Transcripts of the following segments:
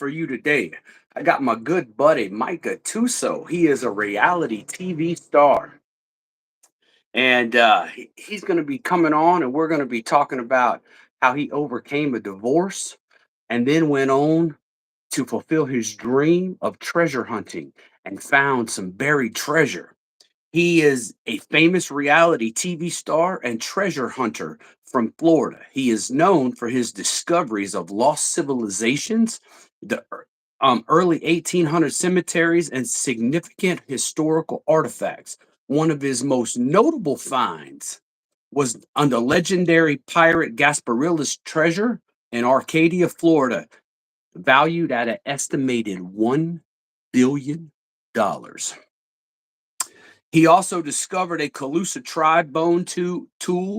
for you today. I got my good buddy Micah Tuso. He is a reality TV star, and he's going to be coming on, and we're going to be talking about how he overcame a divorce and then went on to fulfill his dream of treasure hunting and found some buried treasure. He is a famous reality TV star and treasure hunter from Florida. He is known for his discoveries of lost civilizations, the early 1800 cemeteries, and significant historical artifacts. One of his most notable finds was on the legendary pirate Gasparilla's treasure in Arcadia, Florida, valued at an estimated $1 billion. He also discovered a Calusa tribe bone tool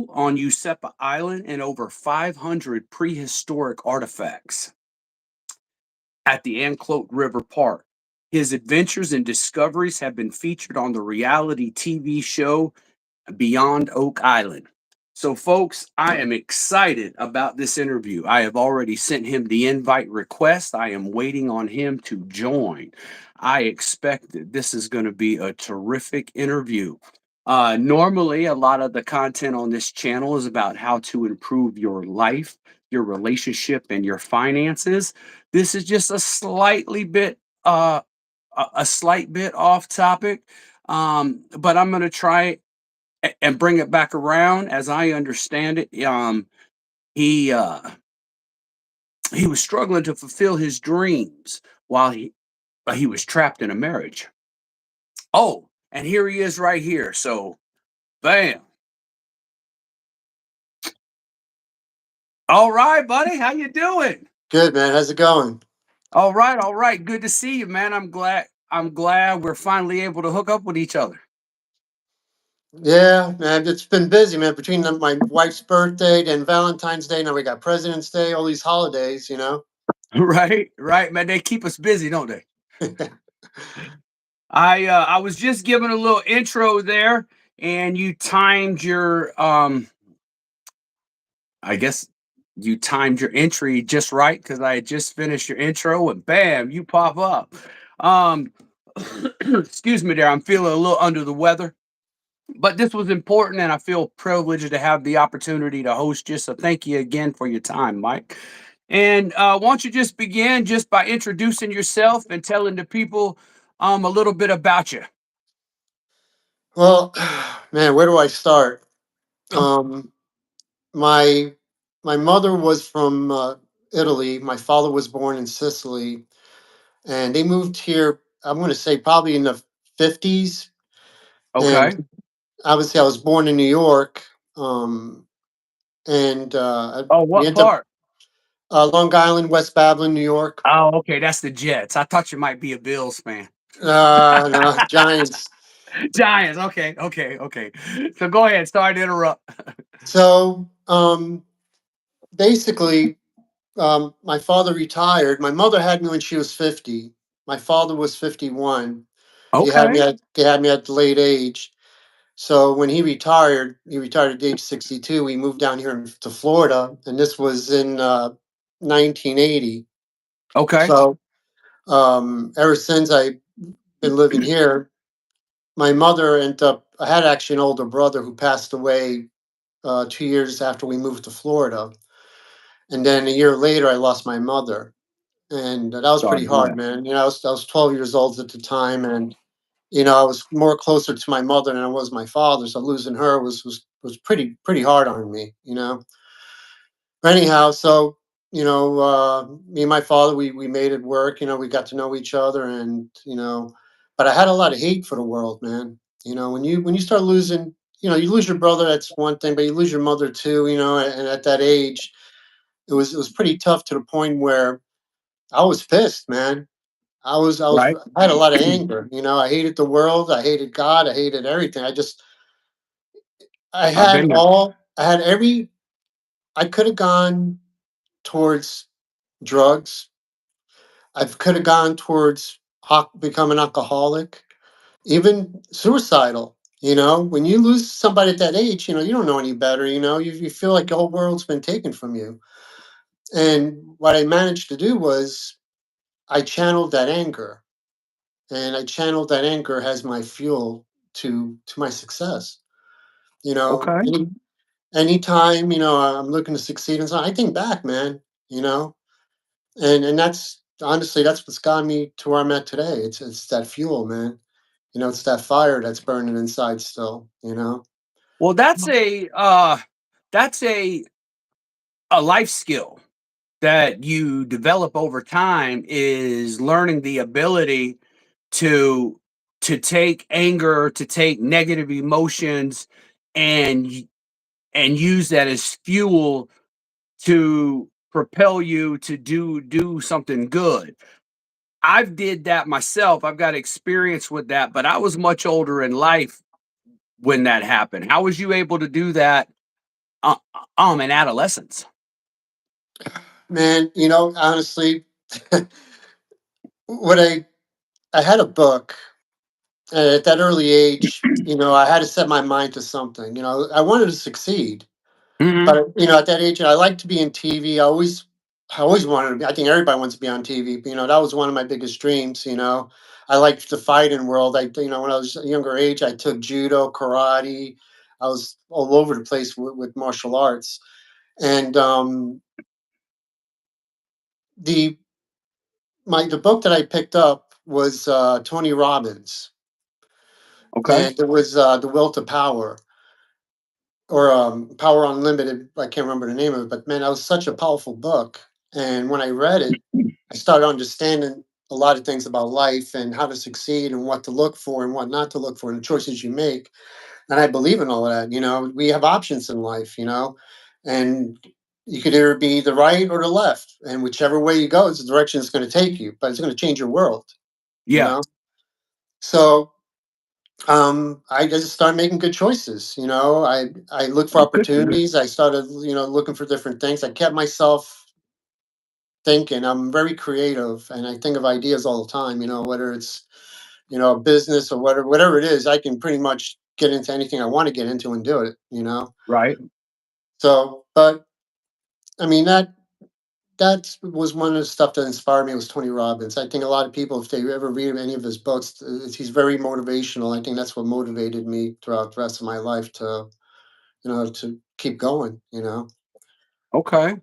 on Usepa Island and over 500 prehistoric artifacts at the Anclote River Park. His adventures and discoveries have been featured on the reality TV show Beyond Oak Island. So, folks, I am excited about this interview. I have already sent him the invite request. I am waiting on him to join. I expect that this is going to be a terrific interview. Normally, a lot of the content on this channel is about how to improve your life, your relationship, and your finances. This is just a slight bit off topic, but I'm going to try and bring it back around. As I understand it, he uh, he was struggling to fulfill his dreams while he was trapped in a marriage. Oh, and here he is right here. So, bam. All right, buddy. How you doing? Good, man. How's it going? All right, all right. Good to see you, man. I'm glad we're finally able to hook up with each other. Yeah, man. It's been busy, man. Between my wife's birthday and Valentine's Day, now we got President's Day, all these holidays. Right, right, man. They keep us busy, don't they? I was just giving a little intro there, and you timed your I guess you timed your entry just right because I had just finished your intro, and bam, you pop up. Um, excuse me, there. I'm feeling a little under the weather, but this was important, and I feel privileged to have the opportunity to host you. So thank you again for your time, Mike. And why don't you just begin just by introducing yourself and telling the people a little bit about you. Well, man, where do I start? Um, my my mother was from Italy. My father was born in Sicily, and they moved here. I'm going to say probably in the 50s. And Okay. obviously, I was born in New York. And Oh, we what ended up part? Long Island, West Babylon, New York. Oh, okay, that's the Jets. I thought you might be a Bills fan. No, Giants. Giants. Okay, okay, okay. So go ahead. Sorry to interrupt. So basically, my father retired. My mother had me when she was 50. My father was 51. Okay. He had me at the late age. So when he retired at age 62. We moved down here to Florida, and this was in 1980. Okay. So ever since I've been living here, my mother ended up. I had actually an older brother who passed away 2 years after we moved to Florida. And then a year later, I lost my mother, and that was Sorry pretty to hear hard, that. man. I was 12 years old at the time, and I was more closer to my mother than I was my father. So losing her was pretty hard on me. Anyhow, so me and my father, we made it work. We got to know each other, and but I had a lot of hate for the world, man. When you start losing, you lose your brother, that's one thing, but you lose your mother too. And at that age, it was pretty tough to the point where I was pissed, man. Right. I had a lot of anger. I hated the world. I hated God. I hated everything. I've been there. I had every. I could have gone towards drugs. I could have gone towards becoming alcoholic, even suicidal. When you lose somebody at that age, you don't know any better. You feel like the whole world's been taken from you. And what I managed to do was I channeled that anger, and I channeled that anger as my fuel to my success. You know, Okay. anytime, I'm looking to succeed in something, I think back, man, you know, and that's honestly that's what's gotten me to where I'm at today. It's that fuel, man. It's that fire that's burning inside still. Well, that's a life skill that you develop over time is learning the ability to take anger, to take negative emotions and and use that as fuel to propel you to do something good. I've did that myself. I've got experience with that, but I was much older in life when that happened. How was you able to do that uh, in adolescence? Man, honestly, what I had a book, and at that early age, I had to set my mind to something. I wanted to succeed, Mhm. but at that age, I like to be in TV. I always wanted to be. I think everybody wants to be on TV. But, that was one of my biggest dreams. I liked the fighting world. When I was a younger age, I took judo, karate. I was all over the place with martial arts, and the the book that I picked up was Tony Robbins, Okay. and it was The Will to Power, or Power Unlimited. I can't remember the name of it, but man, that was such a powerful book. And when I read it, I started understanding a lot of things about life and how to succeed and what to look for and what not to look for and the choices you make. And I believe in all of that. We have options in life, and you could either be the right or the left, and whichever way you go is the direction it's going to take you, but it's going to change your world, you Yeah. know. So I just started making good choices. I looked for Oh, good for you. opportunities. I started, looking for different things. I kept myself thinking. I'm very creative, and I think of ideas all the time. Whether it's a business or whatever it is, I can pretty much get into anything I want to get into and do it. Right. So, but I mean that was one of the stuff that inspired me was Tony Robbins. I think a lot of people, if they ever read any of his books, he's very motivational. I think that's what motivated me throughout the rest of my life to keep going. Okay.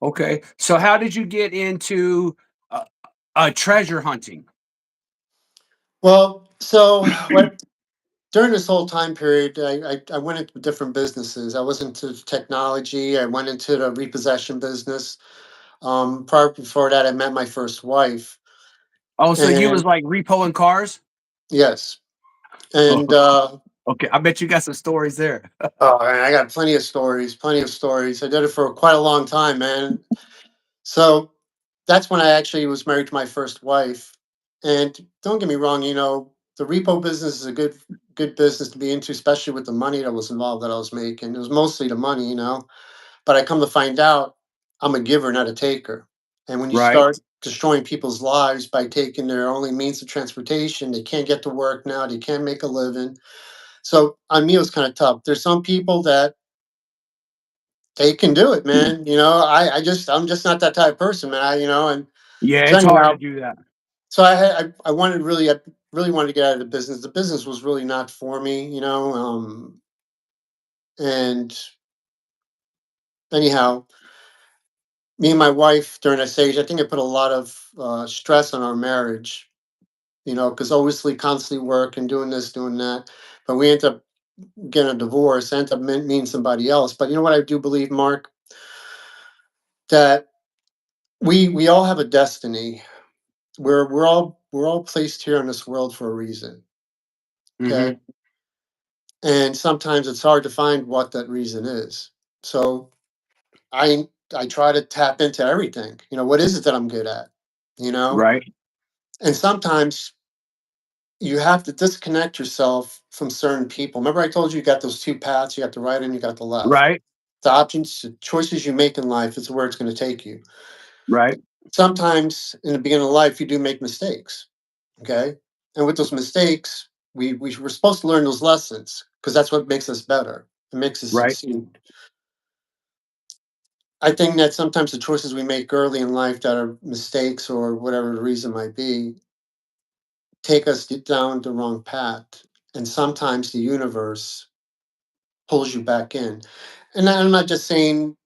Okay. So how did you get into uh, treasure hunting? Well, so what during this whole time period, I went into different businesses. I was into technology. I went into the repossession business. Prior before that, I met my first wife, Oh, so you was and like repoing cars? yes, and Okay, I bet you got some stories there. oh, man, I got plenty of stories. Plenty of stories. I did it for quite a long time, man. So that's when I actually was married to my first wife. And don't get me wrong, the repo business is a good business to be into, especially with the money that was involved that I was making. It was mostly the money. But I come to find out I'm a giver, not a taker. And when you Right. start destroying people's lives by taking their only means of transportation, they can't get to work now, they can't make a living. So on me, it was kind of tough. There's some people that they can do it, man. I'm just not that type of person, man. And Yeah, so it's hard to anyhow, do that. so I really wanted to get out of the business. The business was really not for me. And anyhow, me and my wife during that stage, I think it put a lot of stress on our marriage. Because obviously constantly work and doing this, doing that. But we ended up getting a divorce. Ended up meeting somebody else. But you know what I do believe, Mark, that we all have a destiny. We're all placed here in this world for a reason. Okay. Mhm. And sometimes it's hard to find what that reason is. So I try to tap into everything. What is it that I'm good at? You know? Right. And sometimes you have to disconnect yourself from certain people. Remember I told you got those two paths, you got the right and you got the left. Right. The options, the choices you make in life is where it's going to take you. Right. Sometimes in the beginning of life you do make mistakes. Okay. And with those mistakes, we're supposed to learn those lessons because that's what makes us better. It makes us Right. succeed. I think that sometimes the choices we make early in life that are mistakes or whatever the reason might be take us down the wrong path. And sometimes the universe pulls you back in. And I'm not just saying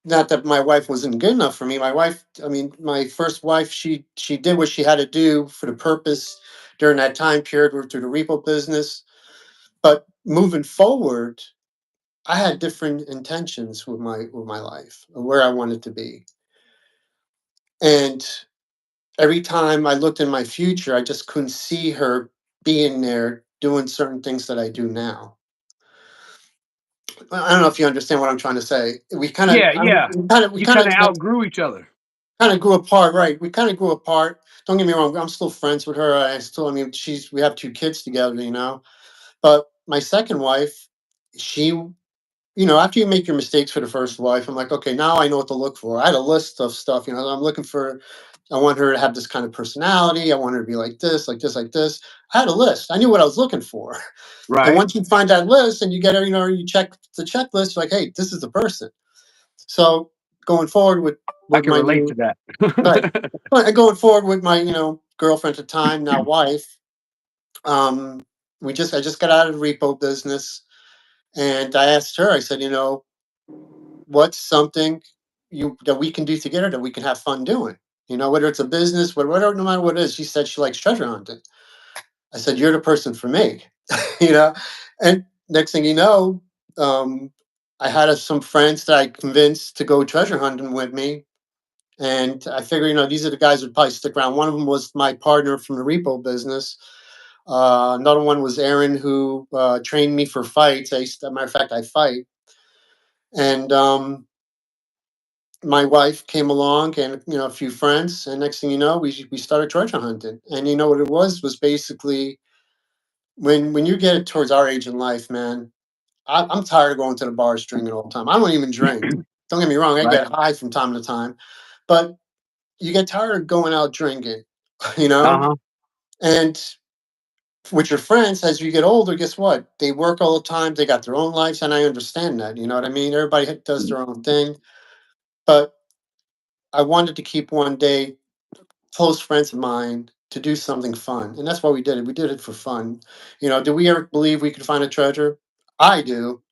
not that my wife wasn't good enough for me. My wife, I mean, my first wife, she did what she had to do for the purpose during that time period through the repo business. But moving forward, I had different intentions with my life, where I wanted to be. And every time I looked in my future, I just couldn't see her being there doing certain things that I do now. I don't know if you understand what I'm trying to say. We kind of, Yeah, yeah. we You kind kind of of outgrew each other. kind of grew apart, right? We kind of grew apart. Don't get me wrong. I'm still friends with her. I mean, we have two kids together, you know. But my second wife, she, after you make your mistakes for the first wife, I'm like, okay, now I know what to look for. I had a list of stuff, I'm looking for. I want her to have this kind of personality. I want her to be like this, like this, like this. I had a list. I knew what I was looking for. And Right. once you find that list and you get her, you check the checklist, like, hey, this is the person. So going forward I with can my relate to new right, that. and going forward with my girlfriend at the time, now wife, um, I just got out of the repo business, and I asked her. I said, what's something you that we can do together that we can have fun doing? Whether it's a business, whatever, no matter what it is. She said she likes treasure hunting. I said, you're the person for me. you know, and next thing you know, um, I had some friends that I convinced to go treasure hunting with me. And I figure, these are the guys who'd probably stick around. One of them was my partner from the repo business. Another one was Aaron, who trained me for fights. Matter of fact, I fight. And my wife came along, and a few friends. And next thing you know, we started treasure hunting. And you know what it was basically when you get towards our age in life, man. I'm tired of going to the bars drinking all the time. I don't even drink. Don't get me wrong. I Right. get high from time to time, but you get tired of going out drinking, you Uh know? huh. And with your friends, as you get older, guess what? They work all the time. They got their own lives. And I understand that. You know what I mean? Everybody does their own thing. But I wanted to keep one day close friends of mine to do something fun. And that's why we did it. We did it for fun. Do we ever believe we could find a treasure? I do.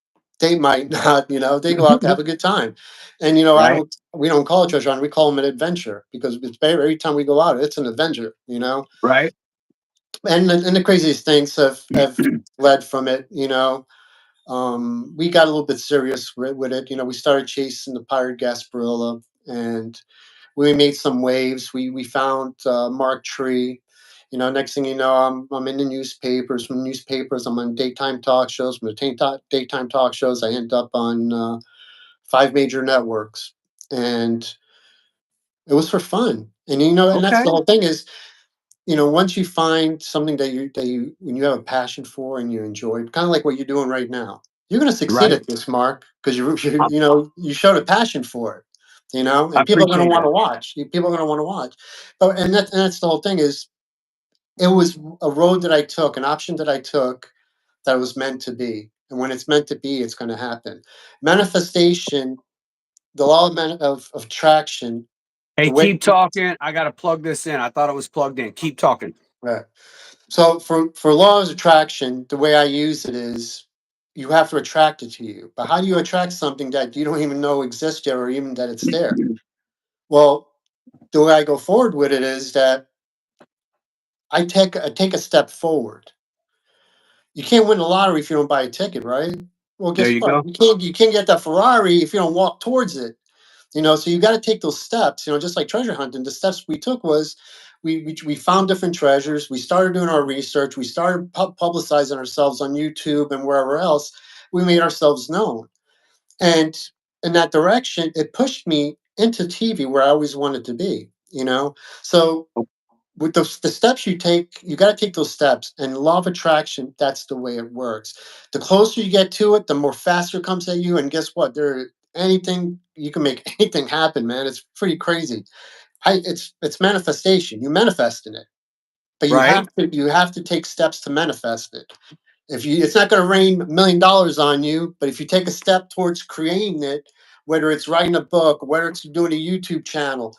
They might not, they go out to have a good time. And, Right. we don't call it treasure hunt. We call them an adventure because every time we go out, it's an adventure. Right. And the craziest things have led from it. We got a little bit serious with it. We started chasing the pirate Gasparilla, and we made some waves. We found Mark Tree. Next thing you know, I'm in the newspapers. From newspapers, I'm on daytime talk shows. From the daytime talk shows, I end up on five major networks, and it was for fun. And and that's Okay. the whole thing is, once you find something that you when you have a passion for and you enjoy, kind of like what you're doing right now, you're going to succeed Right. at this, Mark, because I you showed a passion for it. I And people are going to appreciate want that. to watch. People are going to want to watch. But and that's the whole thing is, it was a road that I took, an option that I took that was meant to be. And when it's meant to be, it's going to happen. Manifestation, the law of attraction, Hey, the way. keep talking. I got to plug this in. I thought it was plugged in. Keep talking. Right. So for law of attraction, the way I use it is you have to attract it to you. But how do you attract something that you don't even know exists yet or even that it's there? Well, the way I go forward with it is that I take a step forward. You can't win the lottery if you don't buy a ticket, right? Well, There guess you what? go. You can't get that Ferrari if you don't walk towards it. So you got to take those steps. Just like treasure hunting, the steps we took was we found different treasures. We started doing our research. We started publicizing ourselves on YouTube and wherever else. We made ourselves known, and in that direction, it pushed me into TV where I always wanted to be. So with the steps you take, you got to take those steps. And law of attraction, that's the way it works. The closer you get to it, the more faster it comes at you. And guess what? Anything you can make anything happen, man. It's pretty crazy. It's manifestation. You manifest in it, but Right. you have to take steps to manifest it. If you, it's not going to rain $1 million on you, but if you take a step towards creating it, whether it's writing a book, whether it's doing a YouTube channel,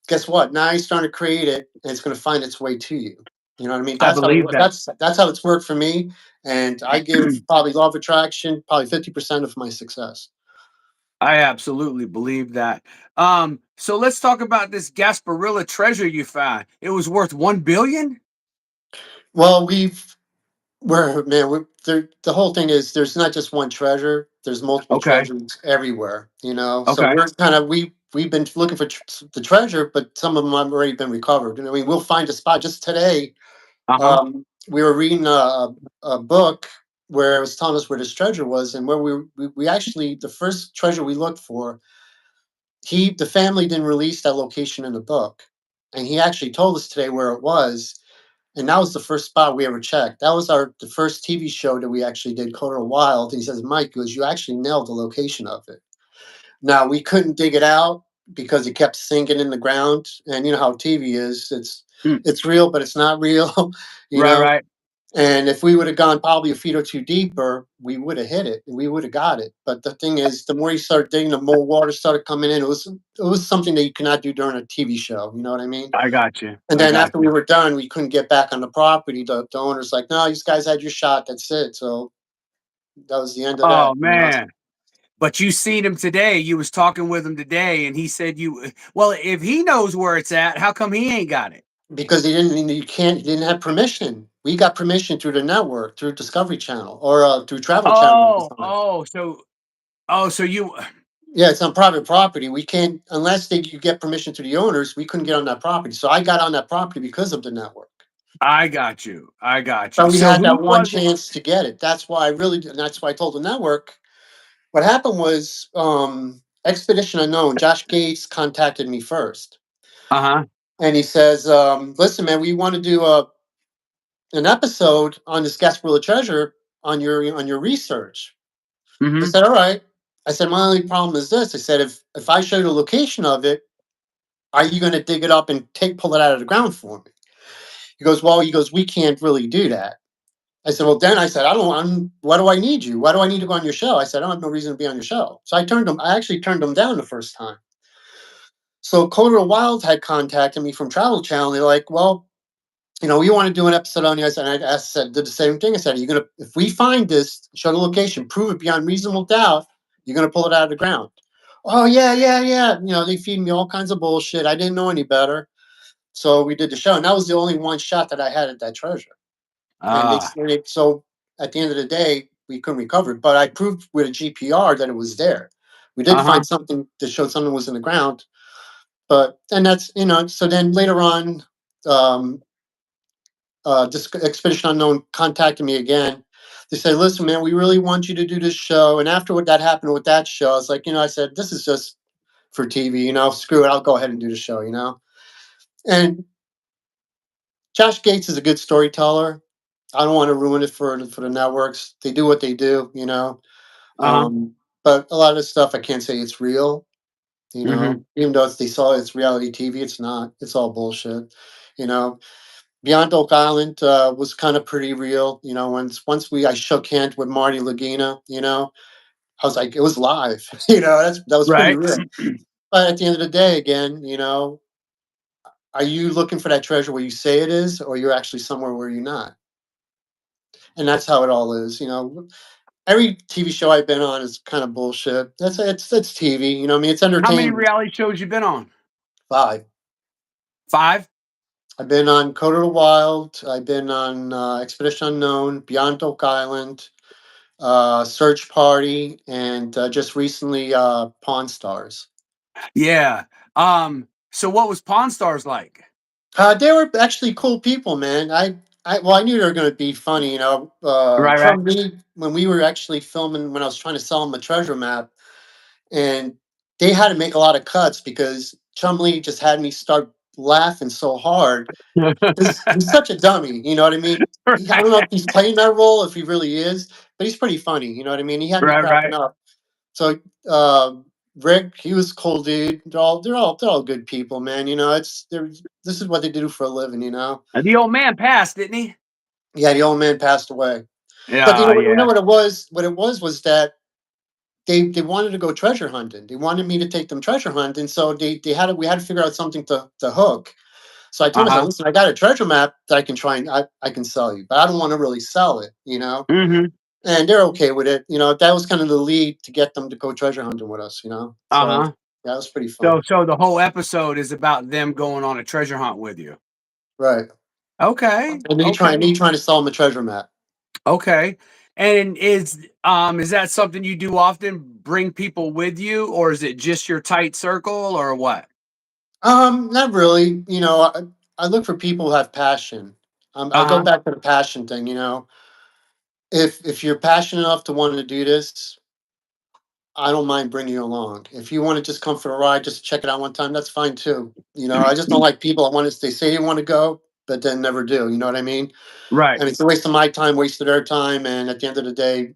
guess what? Now you're starting to create it, and it's going to find its way to you. You know what I mean? I That's how believe that. that's how it's worked for me, and I give probably law of attraction probably 50% of my success. I absolutely believe that. So let's talk about this Gasparilla treasure you found. It was worth 1 billion. Well, the whole thing is there's not just one treasure. There's multiple Okay. treasures everywhere. You know, so Okay. we're kind of we've been looking for the treasure, but some of them have already been recovered. You know, I mean, we'll find a spot. Just today, Uh-huh. we were reading a book where it was telling us where this treasure was, and where we actually the first treasure we looked for, the family didn't release that location in the book, and he actually told us today where it was, and that was the first spot we ever checked. That was the first TV show that we actually did, Coda Wild. And he says, Mike goes, you actually nailed the location of it. Now we couldn't dig it out because it kept sinking in the ground. And you know how TV is. Mm. It's real, but it's not real, you Right, know. right. And if we would have gone probably a feet or two deeper, we would have hit it and we would have got it. But the thing is, the more you start digging, the more water started coming in. It was something that you cannot do during a TV show. You know what I mean? I got you. And I then got after we you. were done, we couldn't get back on the property. The owner's like, "No, you guys had your shot. That's it." So that was the end of Oh that. You know? man. But you seen him today. You was talking with him today, and he said well, if he knows where it's at, how come he ain't got it? Because he didn't. He didn't have permission. We got permission through the network, through Discovery Channel, or through Travel Channel at the Oh, time. oh, so you Yeah, it's on private property. We can't unless you get permission to the owners. We couldn't get on that property. So I got on that property because of the network. I got you. I got you. But we So had who that one was it? chance to get it. That's why I really. And that's why I told the network. What happened was Expedition Unknown. Josh Gates contacted me first, Uh-huh. and he says, "Listen, man, we want to do an episode on this Gasparilla treasure on your research." I Mhm. said, "All right." I said, "My only problem is this." I said, "If I show you the location of it, are you going to dig it up and pull it out of the ground for me?" He goes, "Well," he goes, "we can't really do that." I said, "Well, then," I said, why do I need you? Why do I need to go on your show?" I said, "I don't have no reason to be on your show." So I actually turned him down the first time. So Coda Wild had contacted me from Travel Channel. They're like, "Well, we want to do an episode on you." I said, did the same thing. I said, "Are you gonna, if we find this, show the location, prove it beyond reasonable doubt, you're gonna pull it out of the ground?" "Oh yeah, yeah, yeah." They feed me all kinds of bullshit. I didn't know any better. So we did the show, and that was the only one shot that I had at that treasure. And Ah. so at the end of the day, we couldn't recover it. But I proved with a GPR that it was there. We did Uh-huh. find something that showed something was in the ground. But and that's so then later on, um, this Expedition Unknown contacted me again. They said, "Listen, man, we really want you to do this show." And after what that happened with that show, I was like, I said, "This is just for TV. Screw it. I'll go ahead and do the show." And Josh Gates is a good storyteller. I don't want to ruin it for the networks. They do what they do. Uh-huh. But a lot of this stuff I can't say it's real. Mhm. Even though they saw it's reality TV, it's not. It's all bullshit. You know, Beyond Oak Island was kind of pretty real. Once I shook hands with Marty Lagina, I was like, it was live. That was pretty Right. real. But at the end of the day, again, are you looking for that treasure where you say it is, or you're actually somewhere where you're not? And that's how it all is. Every TV show I've been on is kind of bullshit. It's TV. I mean, it's How many entertainment. reality shows you been on? 5. 5? I've been on Coda the Wild. I've been on Expedition Unknown, Beyond Oak Island, Search Party, and just recently Pawn Stars. Yeah. So what was Pawn Stars like? They were actually cool people, man. I knew they were going to be funny. Right, right. From me when we were actually filming when I was trying to sell them a treasure map, and they had to make a lot of cuts because Chumley just had me start laughing so hard. He's such a dummy, you know what I mean? I don't know if he's playing that role, if he really is, but he's pretty funny, you know what I mean? He had me Right, cracking right. up. So uh, Rick, he was cool, dude. They're all good people, man. This is what they do for a living. And the old man passed, didn't he? Yeah, the old man passed away, but Yeah, you know yeah. what it was. What it was that they wanted to go treasure hunting. They wanted me to take them treasure hunting, so we had to figure out something to hook. So I told myself, Uh-huh. listen, I got a treasure map that I can try and I can sell you, but I don't want to really sell it, you know. Mhm. And they're okay with it, you know. That was kind of the lead to get them to go treasure hunting with us, you know. So Uh-huh. that was pretty So fun, so the whole episode is about them going on a treasure hunt with you. right? Okay. And Okay. me trying to sell them a treasure map. Okay. And is that something you do often? Bring people with you, or is it just your tight circle, or what? Not really. You know, I look for people who have passion. I go Uh-huh. back to the passion thing. You know, if you're passionate enough to want to do this, I don't mind bringing you along. If you want to just come for a ride, just check it out one time, that's fine too. You know, I just don't like people. I want to. They say they want to go, but then never do. You know what I mean? Right. And it's a waste of my time, waste of their time, and at the end of the day,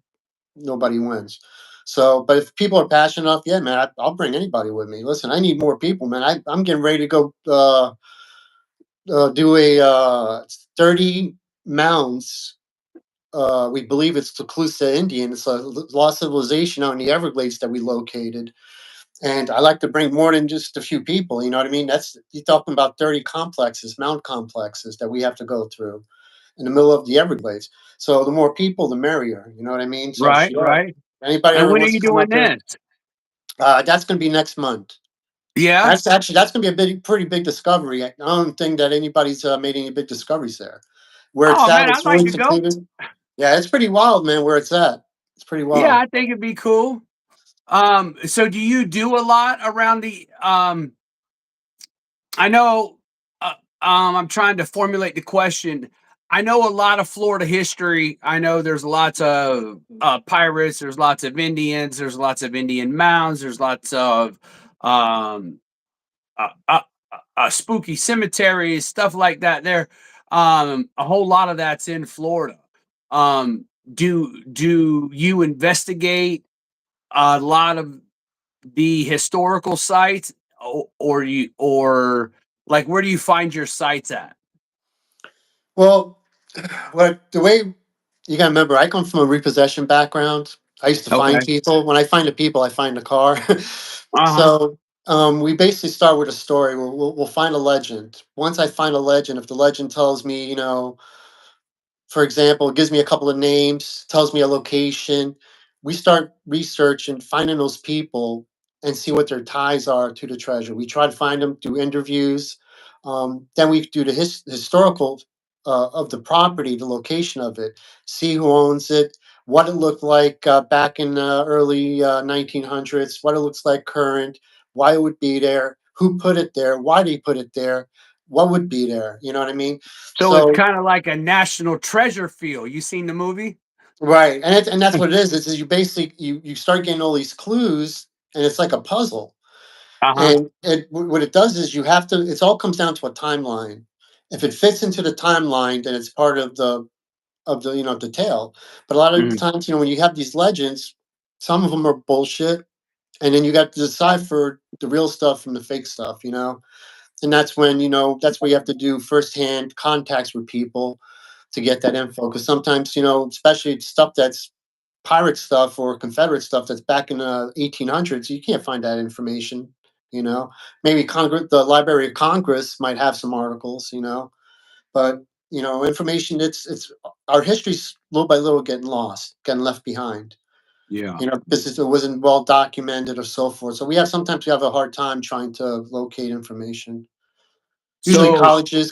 nobody wins. So, but if people are passionate enough, yeah, man, I'll bring anybody with me. Listen, I need more people, man. I'm getting ready to go. Do a 30 mounds. We believe it's Teclusa Indian. It's a lost civilization out in the Everglades that we located. And I like to bring more than just a few people. You know what I mean? That's you're talking about 30 complexes, mount complexes that we have to go through in the middle of the Everglades. So the more people, the merrier. You know what I mean? So Right, sure. right. Anybody And ever when are wants you to come doing up there? this? That's going to be next month. Yeah? That's going to be a pretty big discovery. I don't think that anybody's made any big discoveries there. Where it's Oh, at, man, I'd it's like really to go. secluded. Yeah, it's pretty wild, man. Where it's at, it's pretty Yeah, wild. I think it'd be cool. So do you do a lot around I know, I'm trying to formulate the question. I know a lot of Florida history. I know there's lots of pirates. There's lots of Indians. There's lots of Indian mounds. There's lots of um, uh, uh, spooky cemeteries, stuff like that. There, a whole lot of that's in Florida. Um, do you investigate a lot of the historical sites, or like where do you find your sites at? Well, what the way you got to remember, I come from a repossession background. I used to find Okay. people. When I find the people, I find the car. Uh-huh. So we basically start with a story. We'll find a legend. Once I find a legend, if the legend tells me, you know, for example, it gives me a couple of names, tells me a location. We start researching, finding those people, and see what their ties are to the treasure. We try to find them through interviews. Then we do the historical of the property, the location of it, see who owns it, what it looked like back in the early 1900s, what it looks like current, why it would be there, who put it there, why they put it there, what would be there. You know what I mean? So it's So kind of like a national treasure feel. You seen the movie? right, and that's what it is. It's you basically you start getting all these clues, and it's like a puzzle. Uh-huh. And what it does is you have to. It all comes down to a timeline. If it fits into the timeline, then it's part of the the tale. But a lot of Mhm. times, you know, when you have these legends, some of them are bullshit, and then you got to decipher the real stuff from the fake stuff. You know, and that's when that's where you have to do firsthand contacts with people to get that info. Because sometimes, especially stuff that's pirate stuff or Confederate stuff that's back in the 1800s, you can't find that information. You know, maybe Congress, the Library of Congress might have some articles. But information. It's our history's little by little getting lost, getting left behind. Yeah. Because it wasn't well documented or so forth. So we have a hard time trying to locate information. Usually So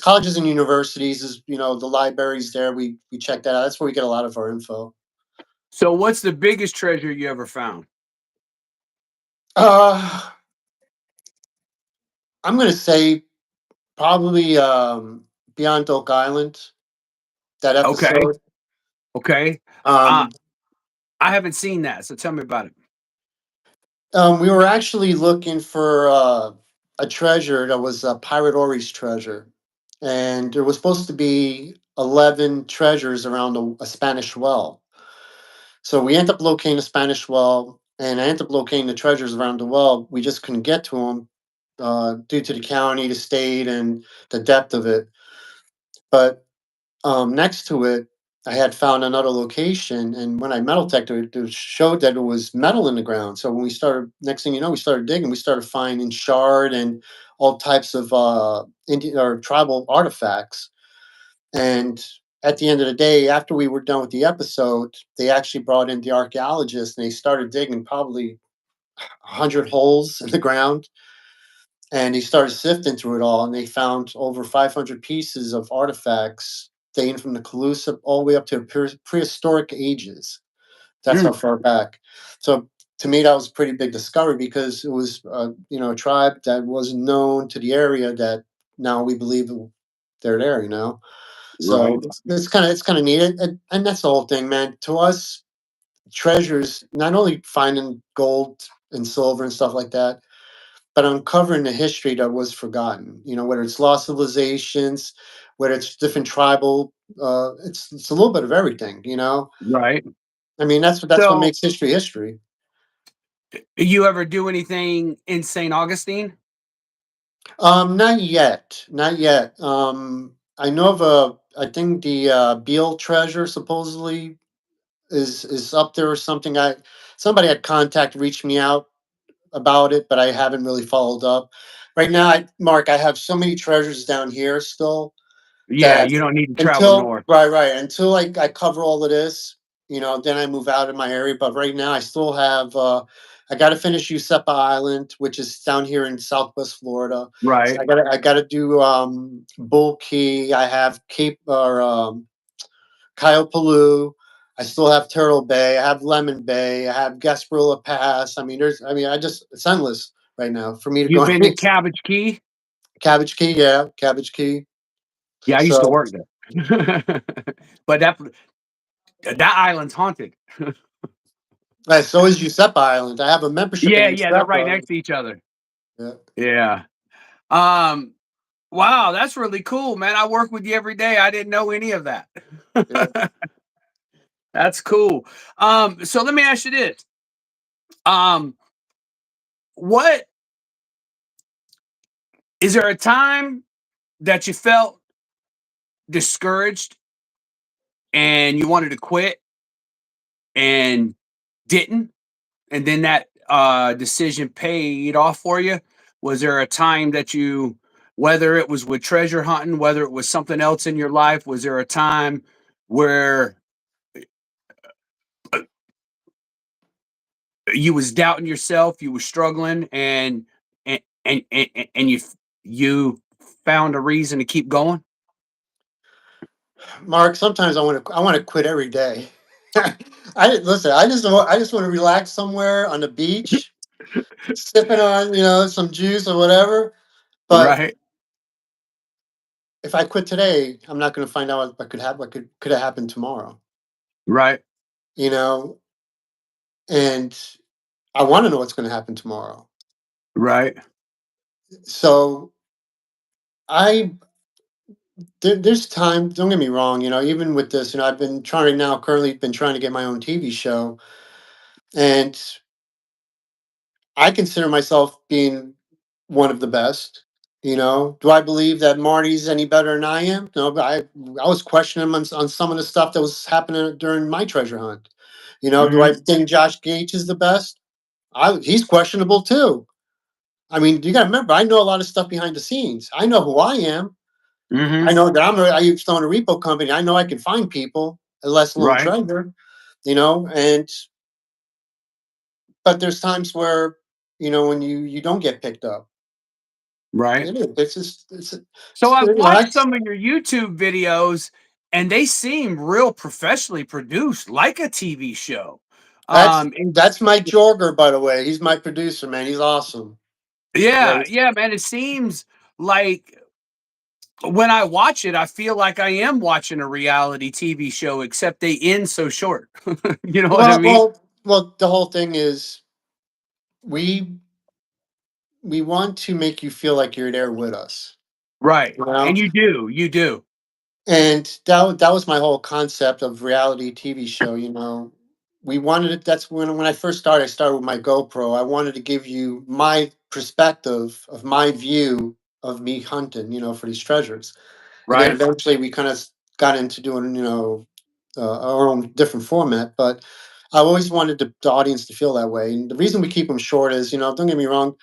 colleges and universities is the libraries there. We check that out. That's where we get a lot of our info. so what's the biggest treasure you ever found? Uh, I'm gonna say probably Beyond Oak Island. That Okay. episode. Okay. Uh, Um, I haven't seen that, so tell me about it. we were actually looking for a treasure that was Pirate Ori's treasure, and there was supposed to be 11 treasures around a Spanish well. So we end up locating the Spanish well, and I end up locating the treasures around the well. We just couldn't get to them due to the county, the state, and the depth of it. But next to it, I had found another location, and when I metal detected it, it showed that it was metal in the ground. So when we started, next thing you know, we started digging. We started finding shard and all types of Indian or tribal artifacts. And at the end of the day, after we were done with the episode, they actually brought in the archaeologists, and they started digging probably 100 holes in the ground, and he started sifting through it all, and they found over 500 pieces of artifacts dating from the Calusa all the way up to prehistoric ages. That's how Mm, far back. So to me, that was a pretty big discovery because it was, a tribe that wasn't known to the area that now we believe they're there. right. So it's kind of neat, and that's the whole thing, man. To us, treasures not only finding gold and silver and stuff like that, but uncovering the history that was forgotten. Whether it's lost civilizations, whether it's different tribal, it's a little bit of everything. Right. I mean, that's what So, makes history history. you ever do anything in St. Augustine? Not yet, not yet. I know of I think the Beale treasure supposedly is up there or something. Somebody had contact reached me out about it, but I haven't really followed up. Right now, Mark, I have so many treasures down here still Yeah, that you don't need to travel until north. until I cover all of this, then I move out of my area. But right now, I still have. I got to finish Usepa Island, which is down here in Southwest Florida. So Right. I got to do Bull Key. I have Cape or Kyle I still have Turtle Bay. I have Lemon Bay. I have Gasparilla Pass. I mean, it's endless right now for me to You've go. been to Cabbage Key? Cabbage Key, yeah, Cabbage Key. Yeah, I used to So, work there. But that island's haunted. so is Usepa Island. I have a membership in Yeah, yeah, they're right Usepa. next to each other. Yeah, Yeah. Um, wow, that's really cool, man. I work with you every day. I didn't know any of that. yeah. That's cool. So let me ask you this. Um, what is there a time that you felt discouraged and you wanted to quit and didn't? And then that decision paid off for you? Was there a time that whether it was with treasure hunting, whether it was something else in your life, was there a time where uh, you was doubting yourself, you were struggling, and you found a reason to keep going? Mark, sometimes I want to quit every day. Listen. I just want to relax somewhere on the beach, sipping on some juice or whatever. But Right, if I quit today, I'm not going to find out what could happen. What could have happened tomorrow? right, You know, and I want to know what's going to happen tomorrow. right, So I there's time. Don't get me wrong. Even with this, I've been trying now. Currently, been trying to get my own TV show, and I consider myself being one of the best. Do I believe that Marty's any better than I am? No, but I was questioning him on some of the stuff that was happening during my treasure hunt. Do I hmm think Josh Gates is the best? He's questionable too. I mean, you got to remember, I know a lot of stuff behind the scenes. I know who I am. I hmm know that I used to own a repo company. I know I can find people, less alone right, treasure. And but there's times where when you don't get picked up. right. It is. It's just So I've watched that's some of your YouTube videos and they seem real professionally produced, like a TV show. that's And that's Mike Jorger, by the way. He's my producer, man. He's awesome. Yeah, yeah, yeah, man, it seems like when I watch it, I feel like I am watching a reality TV show, except they end so short. You know what I well, mean? well. The whole thing is we we want to make you feel like you're there with us. Right. You know, And you do. and that was my whole concept of reality TV show. We wanted it. That's when I first started. I started with my GoPro. I wanted to give you my perspective of my view of me hunting. For these treasures, and then Right. eventually we kind of got into doing our own different format, but I always wanted the audience to feel that way. And the reason we keep them short is, don't get me wrong,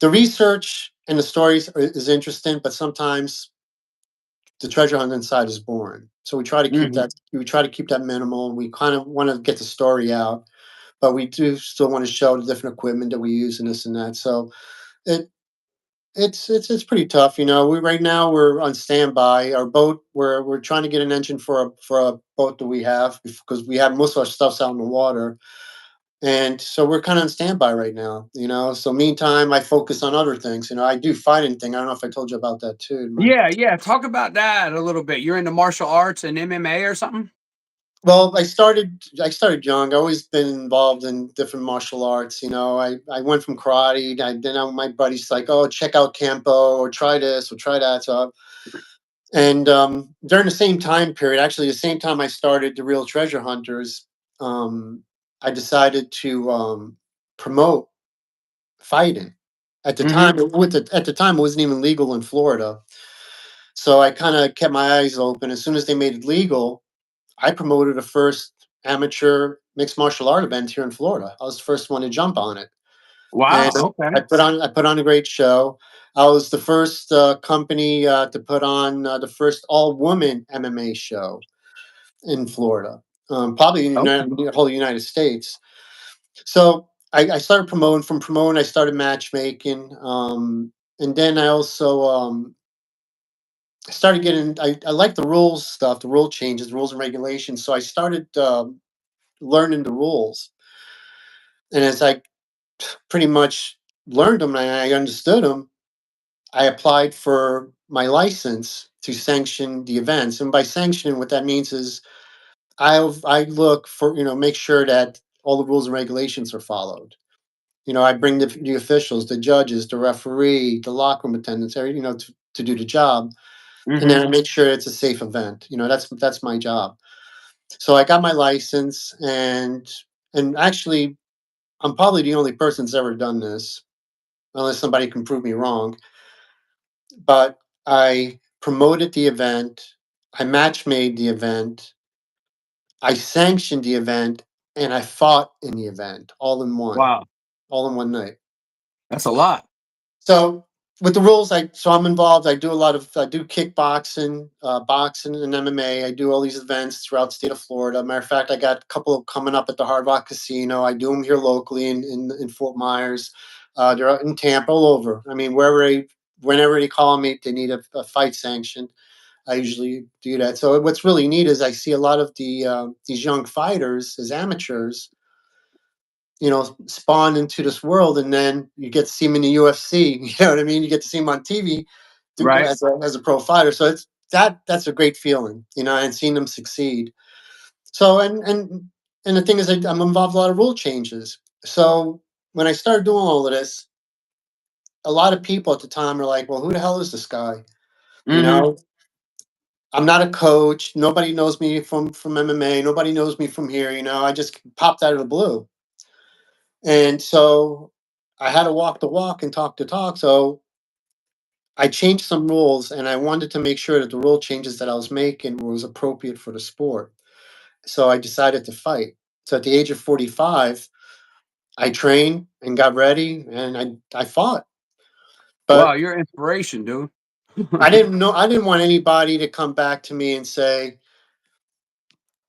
the research and the stories is interesting, but sometimes the treasure hunt inside is boring. So we try to keep Hmm. that we try to keep that minimal. We kind of want to get the story out, but we do still want to show the different equipment that we use and this and that. So it it's pretty tough. We right now we're on standby. Our boat, we're trying to get an engine for a boat that we have because we have most of our stuff's out in the water. And so we're kind of on standby right now. So meantime, I focus on other things. I do fighting thing. I don't know if I told you about that too. Yeah, yeah. Talk about that a little bit. You're into martial arts and MMA or something? Well, I started young. I always been involved in different martial arts. I went from karate. My buddy's like, oh, check out Campo or try this or try that. And during the same time period, actually, the same time I started the Real Treasure Hunters, um, I decided to promote fighting. At the Hmm. time, at the time, it wasn't even legal in Florida, so I kind of kept my eyes open. As soon as they made it legal, I promoted the first amateur mixed martial art event here in Florida. I was the first one to jump on it, and Wow. Okay. I put on a great show. I was the first company to put on the first all woman MMA show in Florida, probably in Okay. the whole United States. So I started promoting. From promoting, I started matchmaking, and then I also started getting. I like the rules stuff, the rule changes, the rules and regulations. So I started learning the rules, and as I pretty much learned them and I understood them, I applied for my license to sanction the events. And by sanctioning, what that means is I look for, make sure that all the rules and regulations are followed. I bring the officials, the judges, the referee, the locker room attendants, to do the job, and Hmm. then I make sure it's a safe event. That's my job. So I got my license, and actually, I'm probably the only person that's ever done this, unless somebody can prove me wrong. But I promoted the event, I match made the event, I sanctioned the event, and I fought in the event Wow. all in one night. That's a lot. So with the rules, I'm involved. I do kickboxing, boxing, and MMA. I do all these events throughout the state of Florida. Matter of fact, I got a couple coming up at the Hard Rock Casino. I do them here locally in Fort Myers. They're out in Tampa, all over. I mean, whenever they call me, they need a fight sanction. I usually do that. So what's really neat is I see a lot of these young fighters as amateurs, spawn into this world, and then you get to see him in the UFC. You know what I mean? You get to see him on TV Right. as a pro fighter. So that's a great feeling, and seeing them succeed. So and the thing is, I'm involved in a lot of rule changes. So when I started doing all of this, a lot of people at the time are like, "Well, who the hell is this guy?" You Hmm. know, I'm not a coach. Nobody knows me from MMA. Nobody knows me from here. I just popped out of the blue. And so I had to walk the walk and talk the talk. So I changed some rules, and I wanted to make sure that the rule changes that I was making was appropriate for the sport. So I decided to fight. So at the age of 45, I trained and got ready, and I fought. Wow, But you're inspiration, dude. I didn't want anybody to come back to me and say,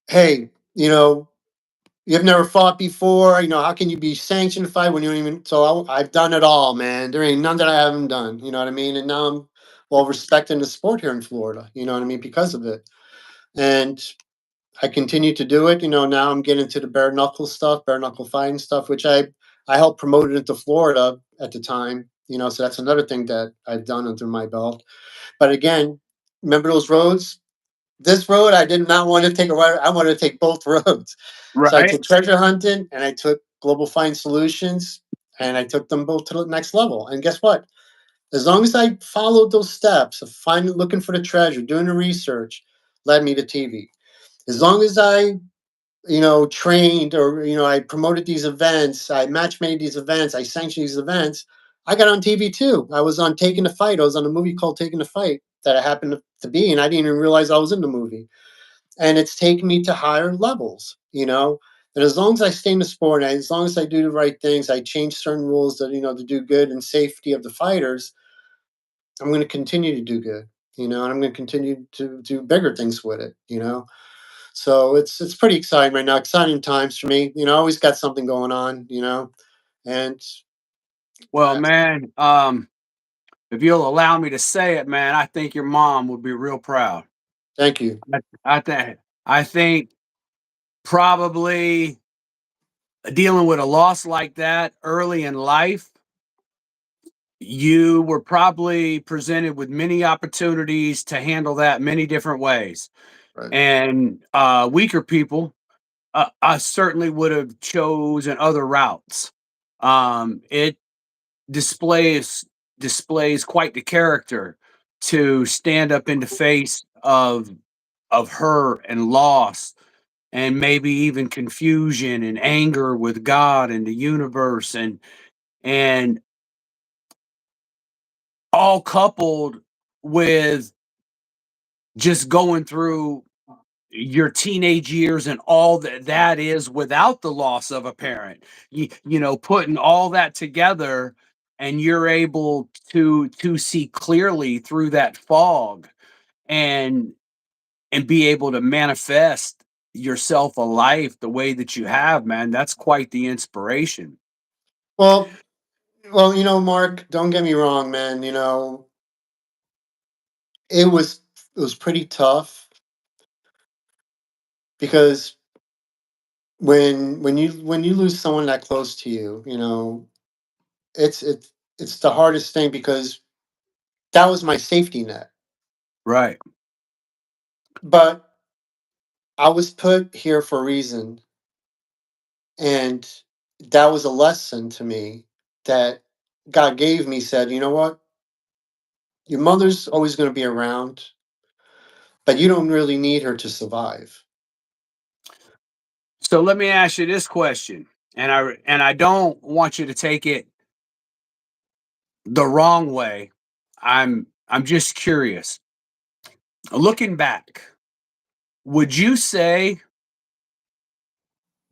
"Hey, you've never fought before. How can you be sanctioned to fight when you don't even?" So I've done it all, man. There ain't none that I haven't done. You know what I mean? And now I'm well respected in the sport here in Florida. You know what I mean? Because of it, and I continue to do it. Now I'm getting into the bare knuckle stuff, bare knuckle fighting stuff, which I helped promote it into Florida at the time. So that's another thing that I've done under my belt. But again, remember those roads? This road, I did not want to take a right. I wanted to take both roads. So I Right. took treasure hunting and I took Global Find Solutions, and I took them both to the next level. And guess what? As long as I followed those steps of finding, looking for the treasure, doing the research, led me to TV. As long as I, trained, or I promoted these events, I match made these events, I sanctioned these events, I got on TV too. I was on Taking the Fight. I was on a movie called Taking the Fight that I happened to be in. I didn't even realize I was in the movie. and it's taken me to higher levels. And as long as I stay in the sport, and as long as I do the right things, I change certain rules that to do good and safety of the fighters. I'm going to continue to do good. And I'm going to continue to do bigger things with it. So it's pretty exciting right now. Exciting times for me. I always got something going on. And Well, uh, man, if you'll allow me to say it, man, I think your mom would be real proud. thank you. I think probably dealing with a loss like that early in life, you were probably presented with many opportunities to handle that many different ways. Right. And weaker people, I certainly would have chosen other routes. It displays displays quite the character to stand up in the face of hurt and loss and maybe even confusion and anger with God and the universe and all coupled with just going through your teenage years and all that is without the loss of a parent. Putting all that together and you're able to see clearly through that fog and be able to manifest yourself a life the way that you have, man. That's quite the inspiration. Well, well, Mark, don't get me wrong, man. It was it was pretty tough because when you lose someone that close to you, it's the hardest thing because that was my safety net. Right. But I was put here for a reason, and that was a lesson to me that God gave me. Said, you know what? Your mother's always going to be around, but you don't really need her to survive. So let me ask you this question, and I don't want you to take it the wrong way. I'm just curious. Looking back, would you say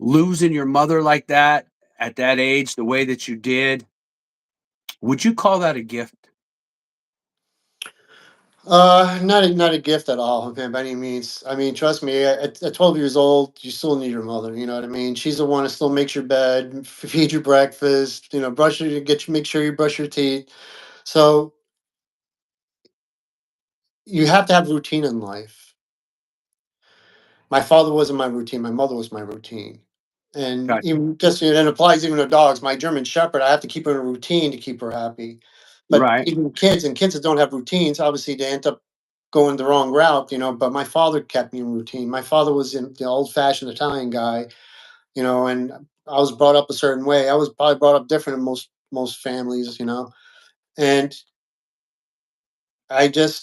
losing your mother like that at that age, the way that you did, would you call that a gift? Not a gift at all, man, by any means. I mean, trust me, at 12 years old, you still need your mother. You know what I mean? She's the one that still makes your bed, feed you breakfast, brush you, make sure you brush your teeth. So you have to have routine in life. My father wasn't my routine. My mother was my routine. And Gotcha. even just it applies even to dogs. My German Shepherd, I have to keep her in a routine to keep her happy. But Right. even kids that don't have routines, obviously they end up going the wrong route. But my father kept me in routine. My father was in the old fashioned Italian guy, and I was brought up a certain way. I was probably brought up different in most families. And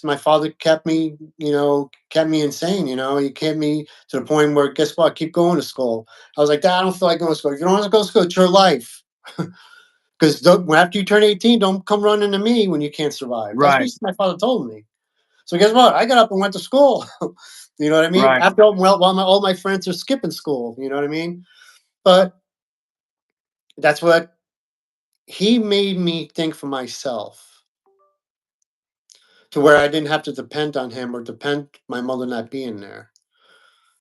my father kept me insane. He kept me to the point where, guess what? Keep going to school. I was like, Dad, I don't feel like going to school. If you don't want to go to school, it's your life. Because after you turn 18, don't come running to me when you can't survive. That's what Right. my father told me. So guess what? I got up and went to school. You know what I mean? Right. After while all my friends are skipping school. You know what I mean? But that's what he made me think for myself, to where I didn't have to depend on him or depend my mother not being there.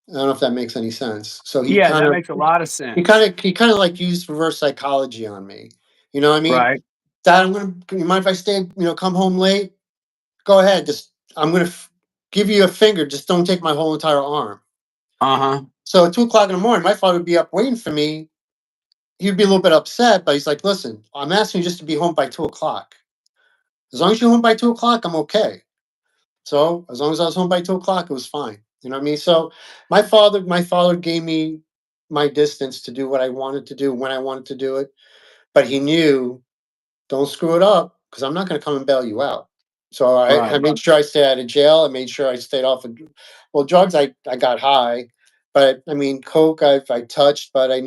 I don't know if that makes any sense. So he Yeah, kind that of makes a lot of he kind sense. of he kind of like used reverse psychology on me. You know what I mean? Right. Dad, you mind if I stay? Come home late. Go ahead. Just I'm gonna give you a finger. Just don't take my whole entire arm. Uh-huh. So at 2 o'clock in the morning, my father would be up waiting for me. He'd be a little bit upset, but he's like, "Listen, I'm asking you just to be home by 2 o'clock. As long as you're home by 2 o'clock, I'm okay." So as long as I was home by 2 o'clock, it was fine. You know what I mean? So my father gave me my distance to do what I wanted to do when I wanted to do it, but he knew, don't screw it up because I'm not going to come and bail you out. So I Right. made sure I stayed out of jail. I made sure I stayed off of, well, drugs. I got high, but I mean, coke I touched, but I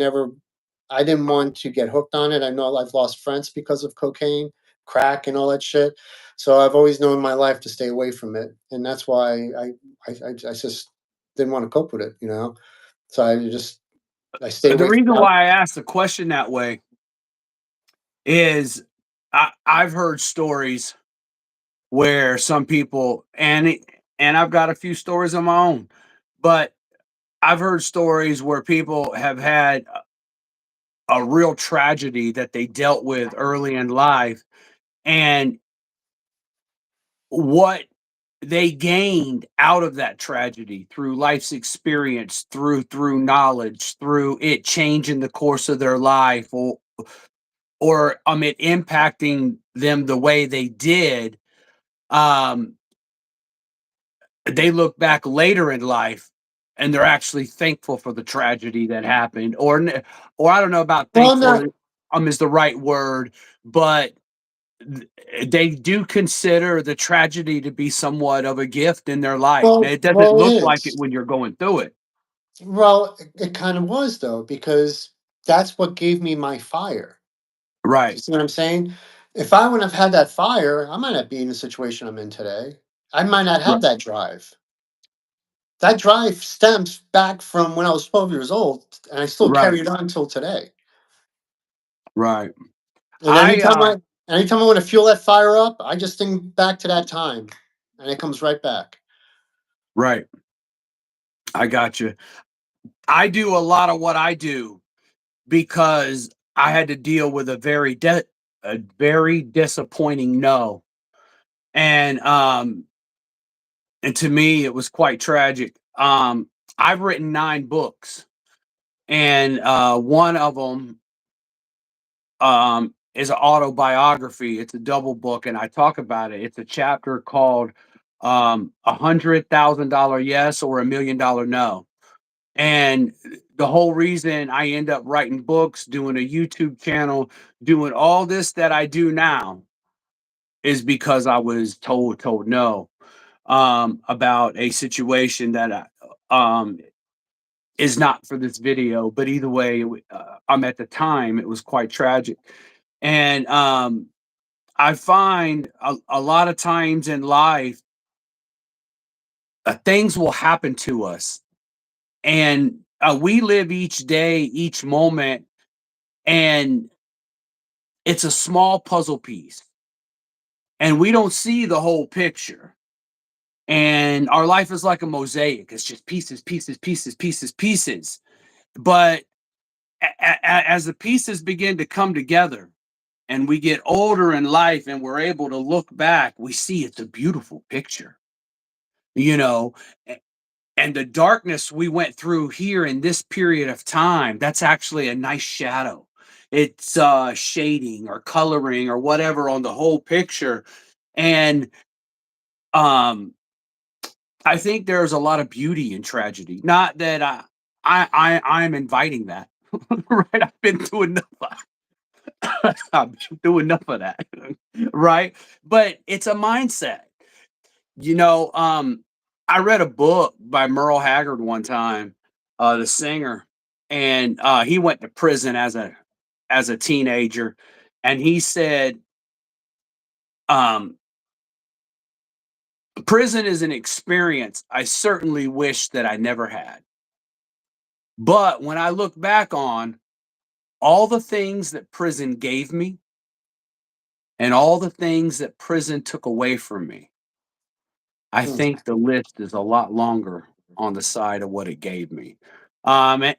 didn't want to get hooked on it. I know I've lost friends because of cocaine, crack, and all that shit. So I've always known in my life to stay away from it, and that's why I just didn't want to cope with it, you know. So I stayed The away from reason that. why I asked the question that way is I've heard stories where some people and I've got a few stories of my own, but I've heard stories where people have had a real tragedy that they dealt with early in life, and what they gained out of that tragedy through life's experience, through knowledge, through it changing the course of their life, or it impacting them the way they did. um they look back later in life and they're actually thankful for the tragedy that happened, or I don't know about Well, I'm not. thankful is the right word, but they do consider the tragedy to be somewhat of a gift in their life. Now, it doesn't Well, look it like it is. when you're going through it. Well, it kind of was though, because that's what gave me my fire. You Right, see what I'm saying? If I wouldn't have had that fire, I might not be in the situation I'm in today. I might not right, have that drive. That drive stems back from when I was 12 years old, and I still right, carry it on until today. right. And I anytime I want to fuel that fire up, I just think back to that time, and it comes right back. Right, I got you. I do a lot of what I do because I had to deal with a very disappointing no. And and to me it was quite tragic. I've written 9 books, and one of them is an autobiography. It's a double book, and I talk about it. It's a chapter called $100,000 yes or $1 million no. And the whole reason I end up writing books, doing a YouTube channel, doing all this that I do now is because I was told no about a situation that is not for this video. But either way, at the time it was quite tragic, and I find a lot of times in life things will happen to us, and we live each day, each moment, and it's a small puzzle piece, and we don't see the whole picture. And our life is like a mosaic. It's just pieces, pieces, pieces, pieces, pieces. But as the pieces begin to come together and we get older in life and we're able to look back, we see it's a beautiful picture, you know. And the darkness we went through here in this period of time, that's actually a nice shadow. It's shading or coloring or whatever on the whole picture. And um I think there's a lot of beauty in tragedy. Not that I'm inviting that. Right? I've been through enough. I've been through enough of that. Right? But it's a mindset. You know, I read a book by Merle Haggard one time, the singer, and he went to prison as a teenager, and he said, um, "Prison is an experience I certainly wish that I never had. But when I look back on all the things that prison gave me and all the things that prison took away from me, I Hmm. think the list is a lot longer on the side of what it gave me." Um, and,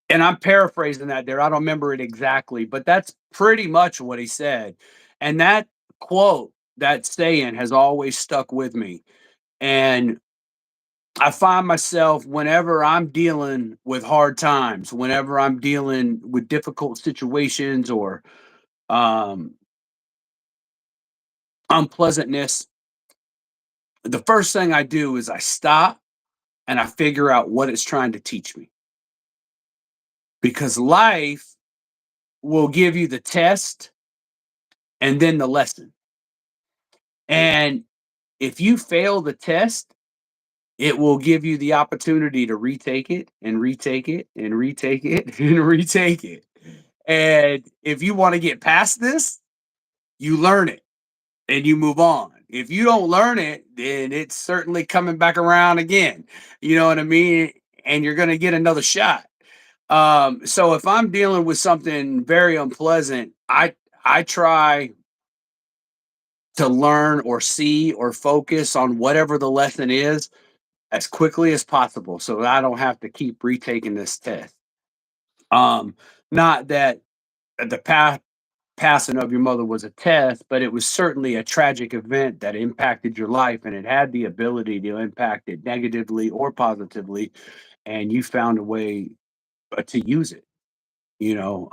and I'm paraphrasing that there. I don't remember it exactly, but that's pretty much what he said. And that quote, that saying has always stuck with me. And I find myself whenever I'm dealing with hard times, whenever I'm dealing with difficult situations or um, unpleasantness, the first thing I do is I stop and I figure out what it's trying to teach me. Because life will give you the test and then the lesson. And if you fail the test, it will give you the opportunity to retake it and retake it and retake it and retake it. And if you want to get past this, you learn it and you move on. If you don't learn it, then it's certainly coming back around again. You know what I mean? And you're going to get another shot. So if I'm dealing with something very unpleasant, I try to learn or see or focus on whatever the lesson is as quickly as possible so that I don't have to keep retaking this test. Um, Not that the passing of your mother was a test, but it was certainly a tragic event that impacted your life, and it had the ability to impact it negatively or positively, and you found a way to use it. You know,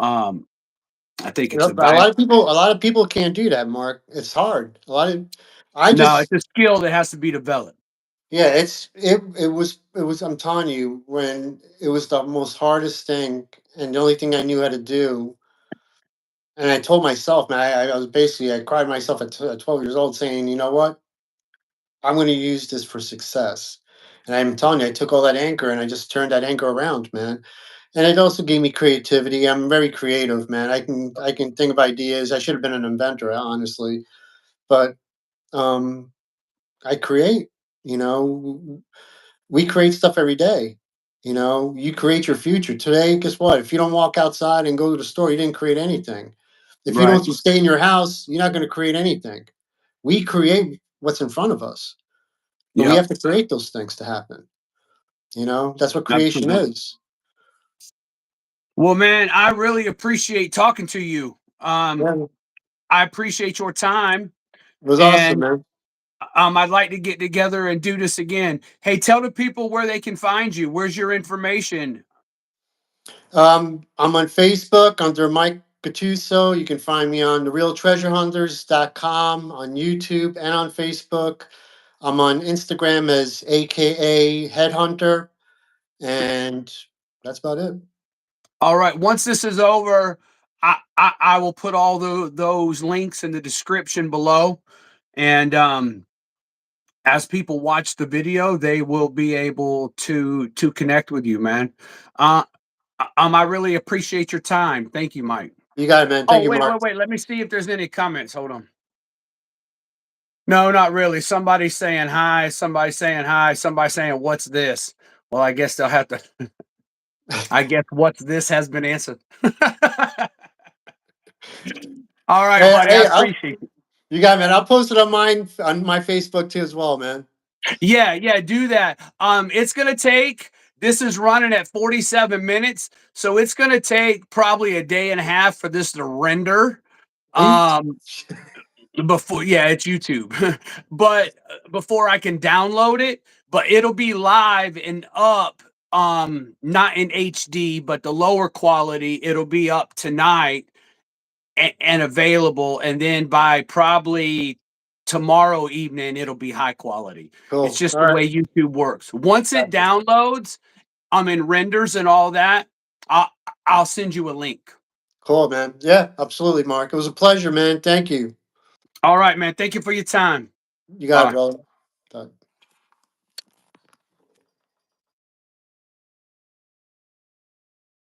I think it's Yep, a valuable. a lot of people can't do that, Mark. It's hard. A lot of, I No, just, it's a skill that has to be developed. yeah, it was. I'm telling you, when it was the most hardest thing, and the only thing I knew how to do. And I told myself, man, I was basically, I cried myself at 12 years old, saying, you know what, I'm going to use this for success. And I'm telling you, I took all that anchor and I just turned that anchor around, man. And it also gave me creativity. I'm very creative, man. I can think of ideas. I should have been an inventor, honestly, but um, I create. You know, we create stuff every day. You know, you create your future today. Guess what? If you don't walk outside and go to the store, you didn't create anything. If you Right. don't stay in your house, you're not going to create anything. We create what's in front of us, but we Yep. have to create those things to happen. You know, that's what creation Absolutely. is. Well, man, I really appreciate talking to you. Yeah, it I appreciate your time, was awesome, and man. I'd like to get together and do this again. Hey, tell the people where they can find you. Where's your information? I'm on Facebook under Mike Gattuso. You can find me on therealtreasurehunters.com, on YouTube, and on Facebook. I'm on Instagram as AKA Headhunter, and that's about it. All right. Once this is over, I will put all those links in the description below, and as people watch the video, they will be able to connect with you, man. Uh, I really appreciate your time. Thank you, Mike. You got it, man. Thank Oh, you, wait, Mark. wait, wait. Let me see if there's any comments. Hold on. No, not really. Somebody's saying hi. Somebody saying hi. Somebody saying, "What's this?" Well, I guess they'll have to. I guess what's this has been answered. All right, buddy. I Hey, appreciate it. you got it, man. I'll post it on mine on my Facebook too as well, man. Yeah, yeah, do that. It's gonna take. This is running at 47 minutes, so it's gonna take probably a day and a half for this to render. Are you? Um, Before, yeah, it's YouTube. But before I can download it, but it'll be live and up, not in HD, but the lower quality, it'll be up tonight and available, and then by probably tomorrow evening it'll be high quality. It's Cool. just All the right. way YouTube works. Once it Gotcha. downloads, I'm in renders and all that, I'll, I'll send you a link. Cool, man. Yeah, absolutely, Mark. It was a pleasure, man. Thank you. All right, man. Thank you for your time. You got it, Bye. brother.